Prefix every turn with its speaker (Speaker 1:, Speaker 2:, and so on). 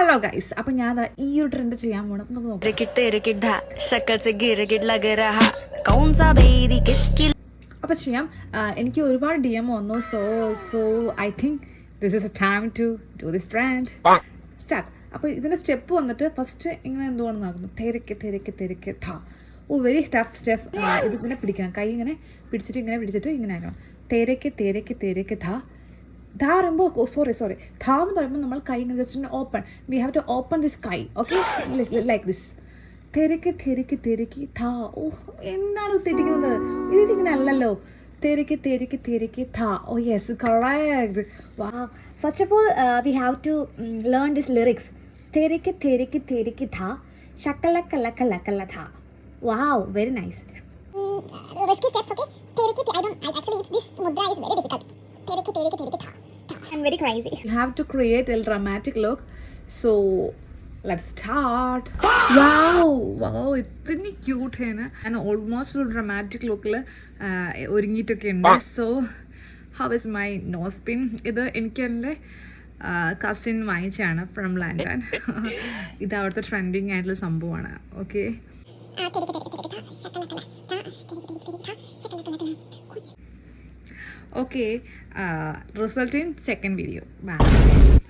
Speaker 1: Hello guys, അപ്പം ഞാൻ ഈ ഒരു ട്രെൻഡ് ചെയ്യാൻ പോകണം. നമുക്ക് നോക്കാം. അപ്പം ചെയ്യാം. എനിക്ക് ഒരുപാട് DM വന്നു. So I think this is a time to do this trend. Start. അപ്പോൾ ഇതിൻ്റെ സ്റ്റെപ്പ് വന്നിട്ട് ഫസ്റ്റ് ഇങ്ങനെ എന്തുകൊണ്ടെന്ന് നടക്കുന്നു. തെരക്ക് ഥ. Oh very tough step. ഇത് ഇങ്ങനെ പിടിക്കണം. കൈ ഇങ്ങനെ പിടിച്ചിട്ട് ഇങ്ങനെ ആക്കണം. തെരക്ക് ഥ. ധ പറയുമ്പോൾ സോറി ധ എന്ന് പറയുമ്പോൾ നമ്മൾ കൈ ഇങ്ങനെ just open. We have to open this കൈ. Okay, like this. തെരക്ക് ധ. ഓ എന്താണ് തെറ്റിക്കുന്നത്? ഇതിങ്ങനെ അല്ലല്ലോ. തെരക്ക് ധ. ഓ യെസ്, കറക്റ്റ്. വാ. First of all we have to learn this lyrics. തെരക്ക് ധ. ശക്കലക്കലക്കലക്കല ധ. Wow, very nice.
Speaker 2: Risky steps, okay? Actually, this mudra is very difficult. Tereke tha. I'm very crazy.
Speaker 1: You have to create a dramatic look. So, let's start. Wow, ഇത്തിരി cute ആണ്. ഞാൻ almost ഒരു dramatic ലുക്കിൽ ഒരുങ്ങിയിട്ടൊക്കെ ഉണ്ട്. So how is my nose pin? ഇത് എനിക്ക് എൻ്റെ കസിൻ വാങ്ങിച്ചാണ് ഫ്രം ലണ്ടൻ. ഇത് അവിടുത്തെ ട്രെൻഡിങ് ആയിട്ടുള്ള സംഭവമാണ്. Okay, okay, result in second video. Bye.